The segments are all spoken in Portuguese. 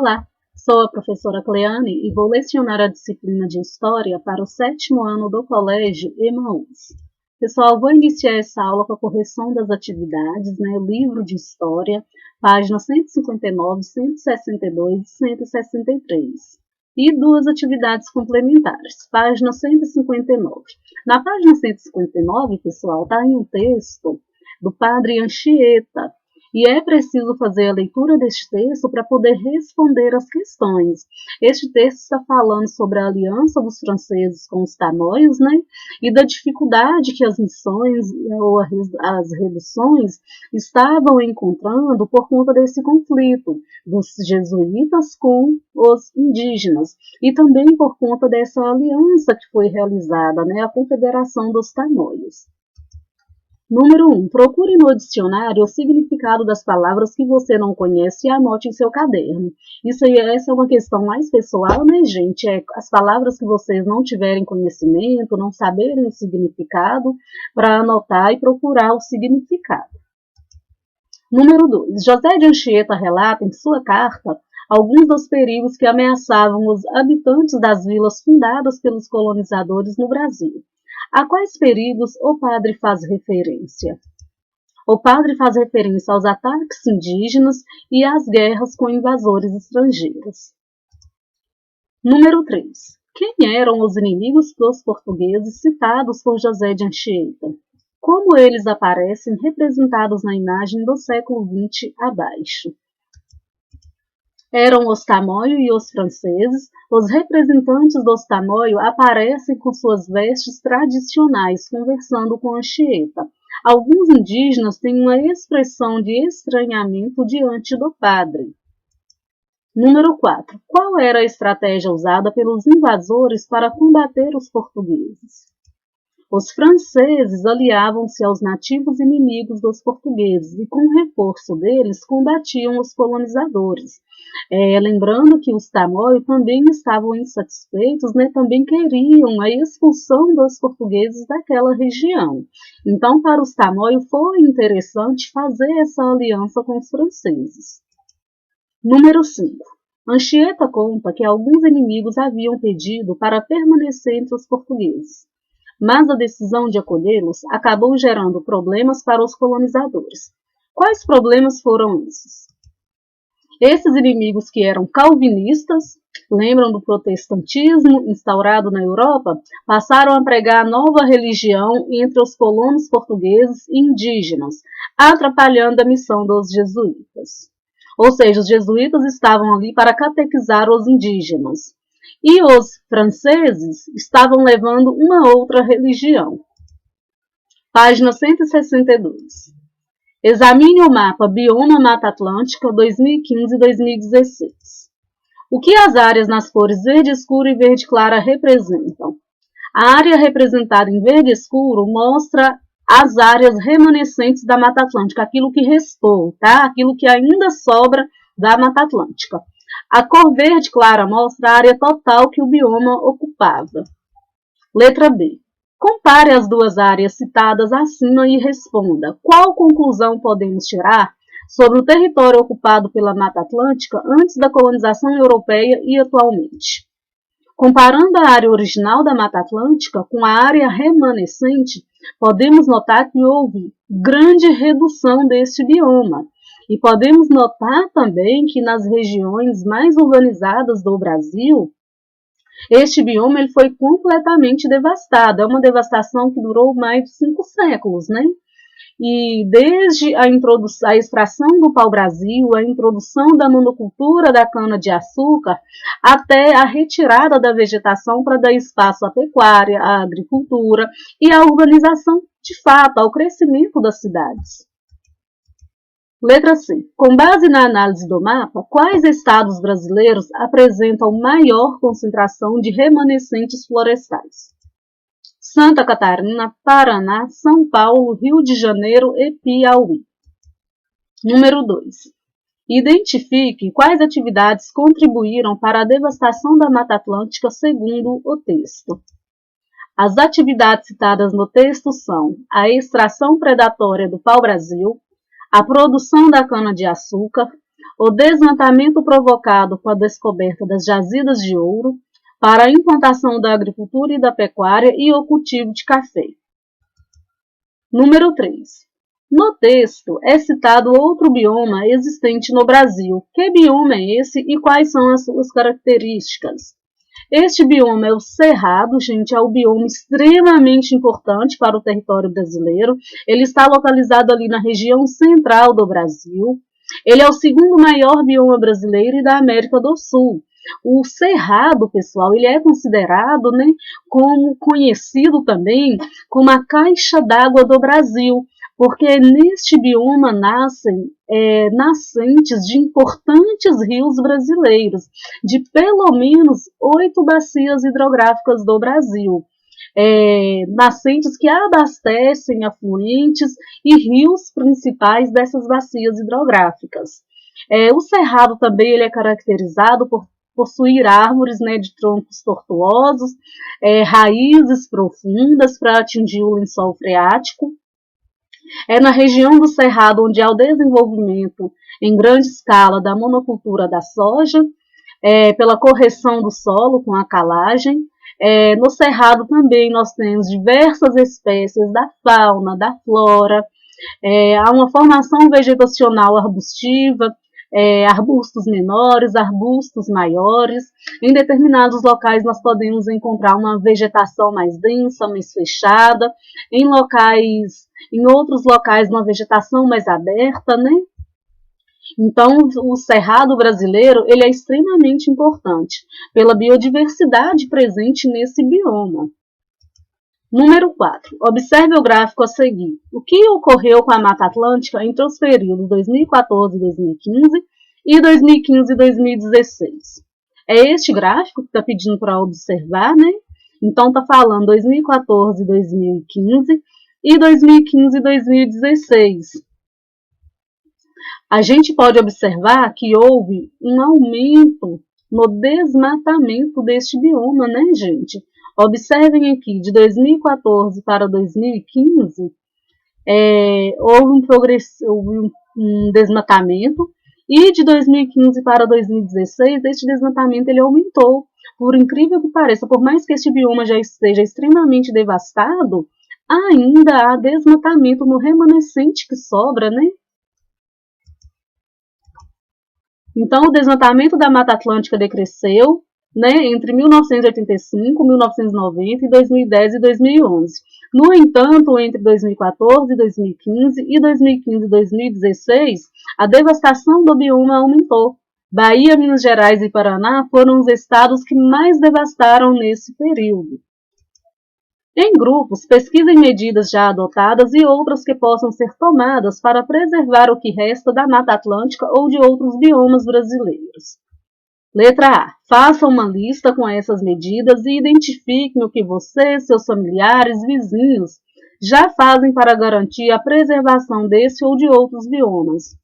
Olá, sou a professora Cleane e vou lecionar a disciplina de História para o 7º ano do Colégio Emaús. Pessoal, vou iniciar essa aula com a correção das atividades, livro de História, páginas 159, 162 e 163. E duas atividades complementares, página 159. Na página 159, pessoal, está em um texto do Padre Anchieta, e é preciso fazer a leitura deste texto para poder responder as questões. Este texto está falando sobre a aliança dos franceses com os tamoios, e da dificuldade que as missões ou as reduções estavam encontrando por conta desse conflito dos jesuítas com os indígenas, e também por conta dessa aliança que foi realizada, a Confederação dos Tamoios. Número 1. Procure no dicionário o significado das palavras que você não conhece e anote em seu caderno. Essa é uma questão mais pessoal, gente? As palavras que vocês não tiverem conhecimento, não saberem o significado, para anotar e procurar o significado. Número 2. José de Anchieta relata em sua carta alguns dos perigos que ameaçavam os habitantes das vilas fundadas pelos colonizadores no Brasil. A quais perigos o padre faz referência? O padre faz referência aos ataques indígenas e às guerras com invasores estrangeiros. Número 3. Quem eram os inimigos dos portugueses citados por José de Anchieta? Como eles aparecem representados na imagem do século XX abaixo? Eram os tamoios e os franceses. Os representantes dos tamoios aparecem com suas vestes tradicionais, conversando com Anchieta. Alguns indígenas têm uma expressão de estranhamento diante do padre. Número 4. Qual era a estratégia usada pelos invasores para combater os portugueses? Os franceses aliavam-se aos nativos inimigos dos portugueses e, com o reforço deles, combatiam os colonizadores. Lembrando que os tamoios também estavam insatisfeitos, também queriam a expulsão dos portugueses daquela região. Então, para os tamoios foi interessante fazer essa aliança com os franceses. Número 5. Anchieta conta que alguns inimigos haviam pedido para permanecer entre os portugueses, mas a decisão de acolhê-los acabou gerando problemas para os colonizadores. Quais problemas foram esses? Esses inimigos que eram calvinistas, lembram do protestantismo instaurado na Europa, passaram a pregar a nova religião entre os colonos portugueses e indígenas, atrapalhando a missão dos jesuítas. Ou seja, os jesuítas estavam ali para catequizar os indígenas. E os franceses estavam levando uma outra religião. Página 162. Examine o mapa Bioma Mata Atlântica 2015 e 2016. O que as áreas nas cores verde escuro e verde clara representam? A área representada em verde escuro mostra as áreas remanescentes da Mata Atlântica, aquilo que restou, aquilo que ainda sobra da Mata Atlântica. A cor verde clara mostra a área total que o bioma ocupava. Letra B. Compare as duas áreas citadas acima e responda. Qual conclusão podemos tirar sobre o território ocupado pela Mata Atlântica antes da colonização europeia e atualmente? Comparando a área original da Mata Atlântica com a área remanescente, podemos notar que houve grande redução deste bioma. E podemos notar também que nas regiões mais urbanizadas do Brasil, este bioma ele foi completamente devastado. É uma devastação que durou mais de 5 séculos, E desde a extração do pau-brasil, a introdução da monocultura da cana-de-açúcar, até a retirada da vegetação para dar espaço à pecuária, à agricultura e à urbanização de fato, ao crescimento das cidades. Letra C. Com base na análise do mapa, quais estados brasileiros apresentam maior concentração de remanescentes florestais? Santa Catarina, Paraná, São Paulo, Rio de Janeiro e Piauí. Número 2. Identifique quais atividades contribuíram para a devastação da Mata Atlântica segundo o texto. As atividades citadas no texto são a extração predatória do pau-brasil, a produção da cana-de-açúcar, o desmatamento provocado com a descoberta das jazidas de ouro, para a implantação da agricultura e da pecuária e o cultivo de café. Número 3. No texto é citado outro bioma existente no Brasil. Que bioma é esse e quais são as suas características? Este bioma é o Cerrado, gente, é um bioma extremamente importante para o território brasileiro. Ele está localizado ali na região central do Brasil. Ele é o segundo maior bioma brasileiro e da América do Sul. O Cerrado, pessoal, ele é considerado, né, como conhecido também como a caixa d'água do Brasil, porque neste bioma nascem nascentes de importantes rios brasileiros, de pelo menos 8 bacias hidrográficas do Brasil. Nascentes que abastecem afluentes e rios principais dessas bacias hidrográficas. O Cerrado também ele é caracterizado por possuir árvores, né, de troncos tortuosos, raízes profundas para atingir o lençol freático. É na região do Cerrado onde há o desenvolvimento em grande escala da monocultura da soja, pela correção do solo com a calagem. No Cerrado também nós temos diversas espécies da fauna, da flora, há uma formação vegetacional arbustiva, arbustos menores, arbustos maiores. Em determinados locais nós podemos encontrar uma vegetação mais densa, mais fechada, em outros locais uma vegetação mais aberta, né? Então, o Cerrado brasileiro ele é extremamente importante pela biodiversidade presente nesse bioma. Número 4. Observe o gráfico a seguir. O que ocorreu com a Mata Atlântica entre os períodos 2014 e 2015 e 2015 e 2016? É este gráfico que está pedindo para observar, né? Então, está falando 2014 e 2015 e 2015 e 2016. A gente pode observar que houve um aumento no desmatamento deste bioma, né, gente? Observem aqui, de 2014 para 2015, houve um desmatamento, e de 2015 para 2016, este desmatamento ele aumentou. Por incrível que pareça, por mais que este bioma já esteja extremamente devastado, ainda há desmatamento no remanescente que sobra, né? Então, o desmatamento da Mata Atlântica decresceu, né, entre 1985, 1990 e 2010 e 2011. No entanto, entre 2014, 2015 e 2015 e 2016, a devastação do bioma aumentou. Bahia, Minas Gerais e Paraná foram os estados que mais devastaram nesse período. Em grupos, pesquisem medidas já adotadas e outras que possam ser tomadas para preservar o que resta da Mata Atlântica ou de outros biomas brasileiros. Letra A. Faça uma lista com essas medidas e identifiquem o que você, seus familiares, vizinhos já fazem para garantir a preservação desse ou de outros biomas.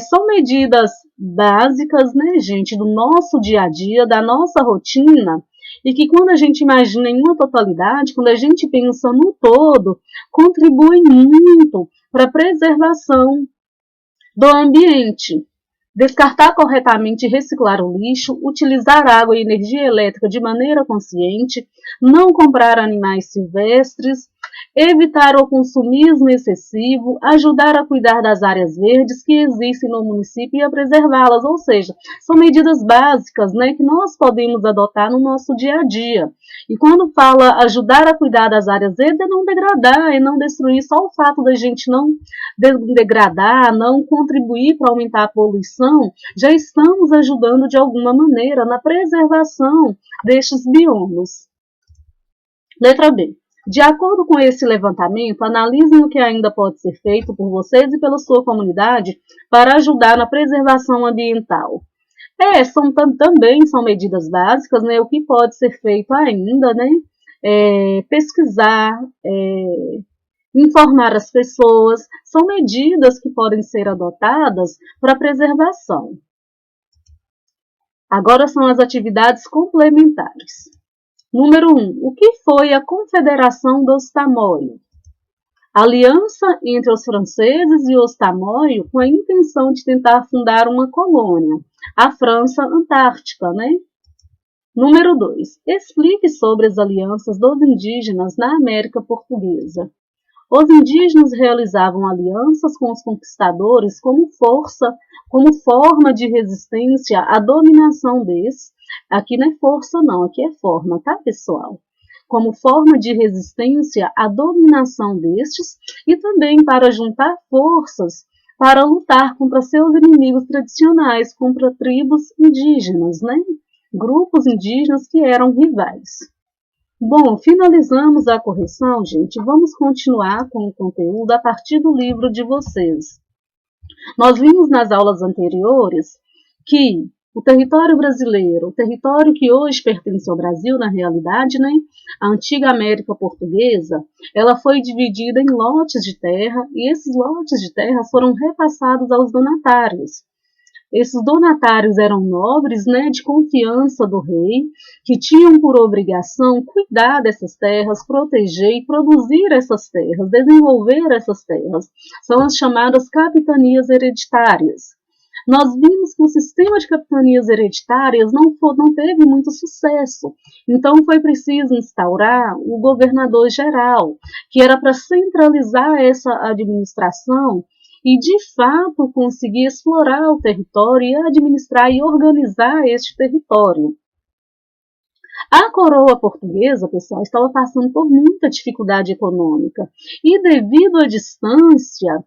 São medidas básicas, né, gente, do nosso dia a dia, da nossa rotina, e que quando a gente imagina em uma totalidade, quando a gente pensa no todo, contribuem muito para a preservação do ambiente. Descartar corretamente e reciclar o lixo, utilizar água e energia elétrica de maneira consciente, não comprar animais silvestres, evitar o consumismo excessivo, ajudar a cuidar das áreas verdes que existem no município e a preservá-las, ou seja, são medidas básicas, né, que nós podemos adotar no nosso dia a dia. E quando fala ajudar a cuidar das áreas verdes, é não degradar, é não destruir, só o fato da gente não degradar, não contribuir para aumentar a poluição, já estamos ajudando de alguma maneira na preservação destes biomas. Letra B. De acordo com esse levantamento, analisem o que ainda pode ser feito por vocês e pela sua comunidade para ajudar na preservação ambiental. Também são medidas básicas, né? O que pode ser feito ainda, né? Pesquisar, informar as pessoas, são medidas que podem ser adotadas para a preservação. Agora são as atividades complementares. Número 1. O que foi a Confederação dos Tamoios? Aliança entre os franceses e os tamoios com a intenção de tentar fundar uma colônia, a França Antártica, né? Número 2. Explique sobre as alianças dos indígenas na América Portuguesa. Os indígenas realizavam alianças com os conquistadores como forma de resistência à dominação desses. Aqui não é força não, aqui é forma, tá, pessoal? Como forma de resistência à dominação destes e também para juntar forças para lutar contra seus inimigos tradicionais, contra tribos indígenas, né? Grupos indígenas que eram rivais. Bom, finalizamos a correção, gente. Vamos continuar com o conteúdo a partir do livro de vocês. Nós vimos nas aulas anteriores que o território brasileiro, o território que hoje pertence ao Brasil, na realidade, né, a antiga América Portuguesa, ela foi dividida em lotes de terra e esses lotes de terra foram repassados aos donatários. Esses donatários eram nobres, né, de confiança do rei, que tinham por obrigação cuidar dessas terras, proteger e produzir essas terras, desenvolver essas terras. São as chamadas capitanias hereditárias. Nós vimos que o sistema de capitanias hereditárias não teve muito sucesso. Então foi preciso instaurar o governador geral, que era para centralizar essa administração e, de fato, conseguir explorar o território e administrar e organizar este território. A coroa portuguesa, pessoal, estava passando por muita dificuldade econômica e, devido à distância,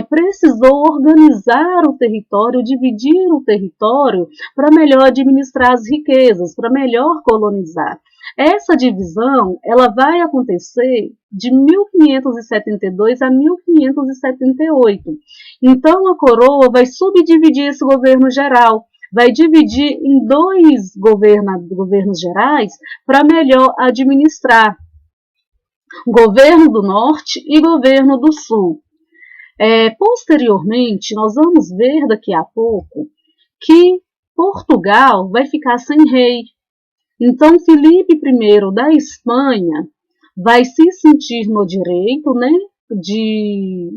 precisou organizar o território, dividir o território para melhor administrar as riquezas, para melhor colonizar. Essa divisão ela vai acontecer de 1572 a 1578. Então, a coroa vai subdividir esse governo geral, vai dividir em dois governos gerais para melhor administrar. Governo do Norte e Governo do Sul. Posteriormente, nós vamos ver daqui a pouco que Portugal vai ficar sem rei. Então, Filipe I da Espanha vai se sentir no direito, né, de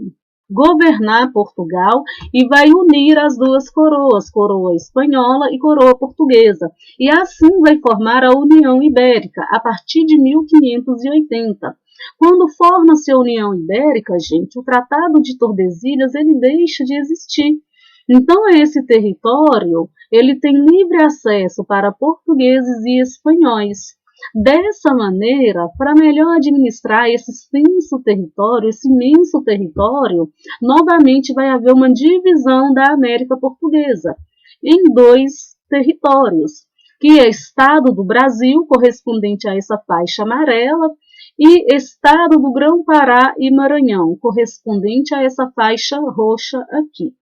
governar Portugal e vai unir as duas coroas, coroa espanhola e coroa portuguesa. E assim vai formar a União Ibérica, a partir de 1580. Quando forma-se a União Ibérica, gente, o Tratado de Tordesilhas ele deixa de existir. Então, esse território ele tem livre acesso para portugueses e espanhóis. Dessa maneira, para melhor administrar esse extenso território, esse imenso território, novamente vai haver uma divisão da América Portuguesa em dois territórios, que é Estado do Brasil, correspondente a essa faixa amarela, e Estado do Grão-Pará e Maranhão, correspondente a essa faixa roxa aqui.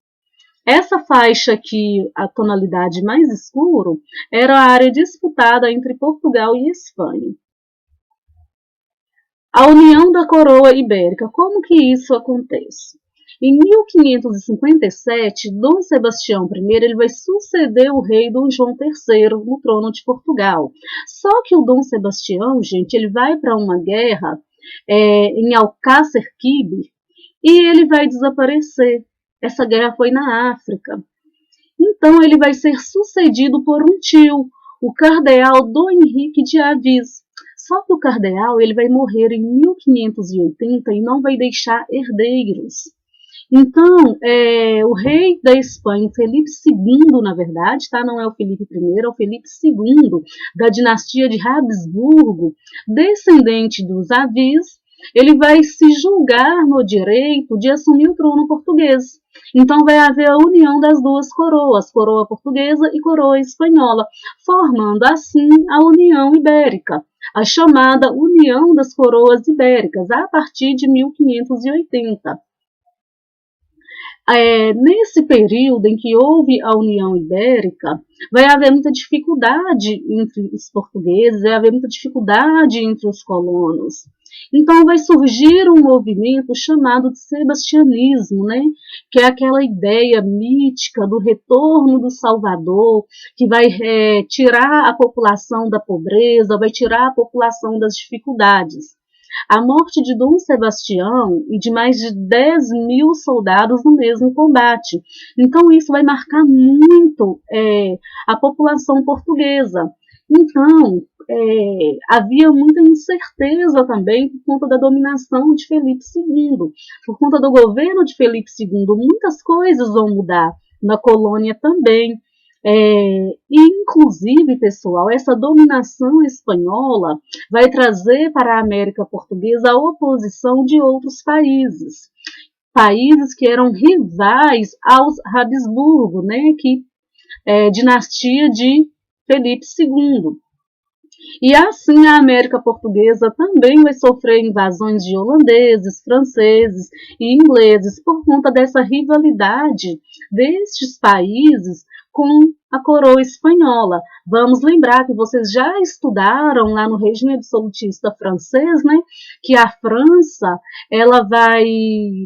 Essa faixa aqui, a tonalidade mais escura, era a área disputada entre Portugal e Espanha. A união da coroa ibérica, como que isso acontece? Em 1557, Dom Sebastião I ele vai suceder o rei Dom João III no trono de Portugal. Só que o Dom Sebastião, gente, ele vai para uma guerra em Alcácer Quibir e ele vai desaparecer. Essa guerra foi na África. Então ele vai ser sucedido por um tio, o cardeal Dom Henrique de Avis. Só que o cardeal ele vai morrer em 1580 e não vai deixar herdeiros. Então, o rei da Espanha, Felipe II, na verdade, tá? Não é o Felipe I, é o Felipe II, da dinastia de Habsburgo, descendente dos Avis, ele vai se julgar no direito de assumir o trono português. Então vai haver a união das duas coroas, coroa portuguesa e coroa espanhola, formando assim a União Ibérica, a chamada União das Coroas Ibéricas, a partir de 1580. Nesse período em que houve a União Ibérica, vai haver muita dificuldade entre os portugueses, vai haver muita dificuldade entre os colonos. Então vai surgir um movimento chamado de sebastianismo, né? Que é aquela ideia mítica do retorno do Salvador, que vai tirar a população da pobreza, vai tirar a população das dificuldades. a morte de Dom Sebastião e de mais de 10.000 soldados no mesmo combate. Então isso vai marcar muito a população portuguesa. Então, havia muita incerteza também por conta da dominação de Felipe II. Por conta do governo de Felipe II, muitas coisas vão mudar na colônia também. E, inclusive, pessoal, essa dominação espanhola vai trazer para a América Portuguesa a oposição de outros países. Países que eram rivais aos Habsburgo, né, dinastia de Felipe II. E assim a América Portuguesa também vai sofrer invasões de holandeses, franceses e ingleses por conta dessa rivalidade destes países com a coroa espanhola. Vamos lembrar que vocês já estudaram lá no regime absolutista francês, né, que a França ela vai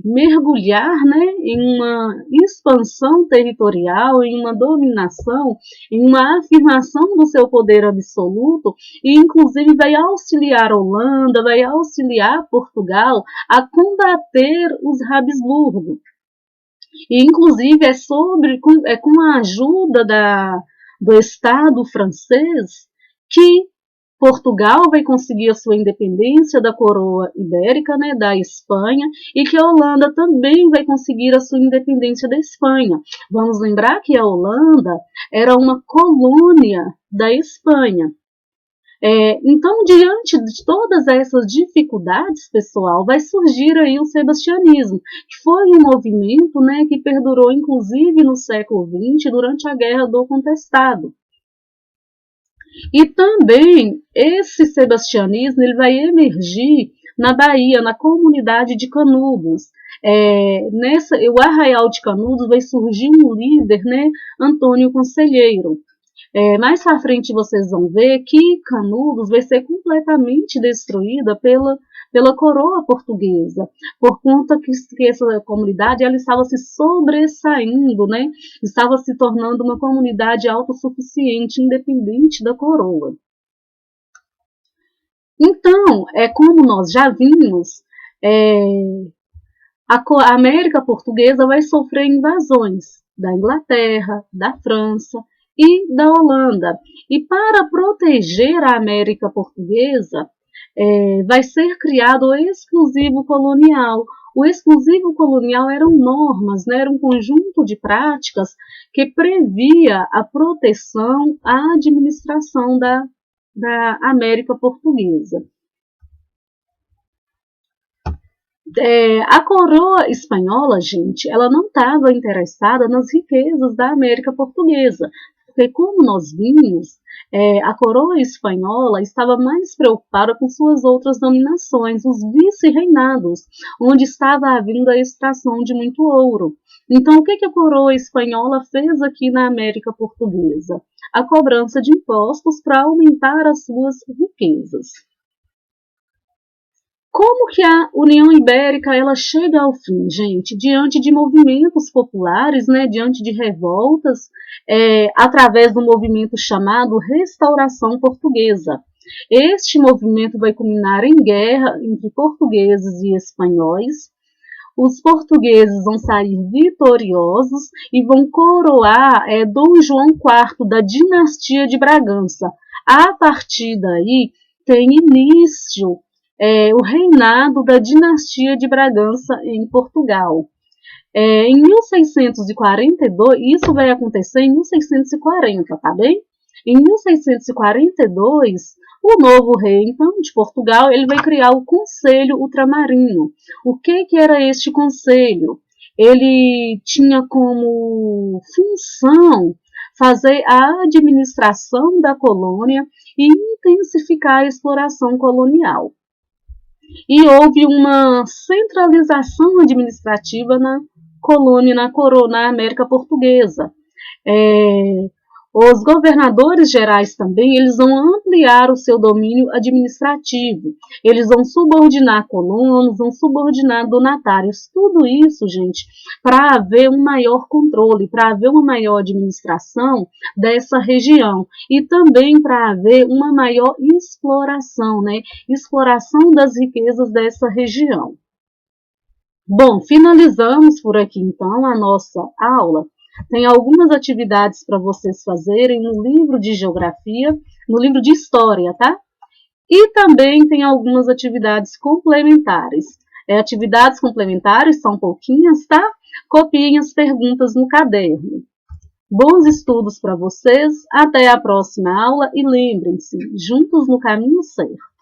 mergulhar, né, em uma expansão territorial, em uma dominação, em uma afirmação do seu poder absoluto e inclusive vai auxiliar a Holanda, vai auxiliar Portugal a combater os Habsburgo. E, inclusive, com a ajuda do Estado francês que Portugal vai conseguir a sua independência da coroa ibérica, né, da Espanha, e que a Holanda também vai conseguir a sua independência da Espanha. Vamos lembrar que a Holanda era uma colônia da Espanha. Então, diante de todas essas dificuldades, pessoal, vai surgir aí o sebastianismo, que foi um movimento, né, que perdurou, inclusive, no século XX, durante a Guerra do Contestado. E também, esse sebastianismo ele vai emergir na Bahia, na comunidade de Canudos. O Arraial de Canudos vai surgir um líder, né, Antônio Conselheiro. Mais para frente vocês vão ver que Canudos vai ser completamente destruída pela coroa portuguesa, por conta que essa comunidade ela estava se sobressaindo, né? Estava se tornando uma comunidade autossuficiente, independente da coroa. Então, como nós já vimos, a América Portuguesa vai sofrer invasões da Inglaterra, da França e da Holanda. E para proteger a América Portuguesa, vai ser criado o exclusivo colonial. O exclusivo colonial eram normas, né, era um conjunto de práticas que previa a proteção à administração da América Portuguesa. A coroa espanhola, gente, ela não estava interessada nas riquezas da América Portuguesa, porque, como nós vimos, a coroa espanhola estava mais preocupada com suas outras dominações, os vice-reinados, onde estava havendo a extração de muito ouro. Então, o que a coroa espanhola fez aqui na América Portuguesa? A cobrança de impostos para aumentar as suas riquezas. Como que a União Ibérica ela chega ao fim, gente? Diante de movimentos populares, né, diante de revoltas, através do movimento chamado Restauração Portuguesa. Este movimento vai culminar em guerra entre portugueses e espanhóis. Os portugueses vão sair vitoriosos e vão coroar Dom João IV da dinastia de Bragança. A partir daí tem início o reinado da dinastia de Bragança em Portugal. Em 1642, isso vai acontecer em 1640, tá bem? Em 1642, o novo rei, então, de Portugal, ele vai criar o Conselho Ultramarino. O que era este conselho? Ele tinha como função fazer a administração da colônia e intensificar a exploração colonial. E houve uma centralização administrativa na colônia, na América Portuguesa. Os governadores gerais também, eles vão ampliar o seu domínio administrativo. Eles vão subordinar colonos, vão subordinar donatários. Tudo isso, gente, para haver um maior controle, para haver uma maior administração dessa região. E também para haver uma maior exploração, né? Exploração das riquezas dessa região. Bom, finalizamos por aqui então a nossa aula. Tem algumas atividades para vocês fazerem no livro de geografia, no livro de história, tá? E também tem algumas atividades complementares. Atividades complementares são pouquinhas, tá? Copiem as perguntas no caderno. Bons estudos para vocês, até a próxima aula e lembrem-se, juntos no caminho certo.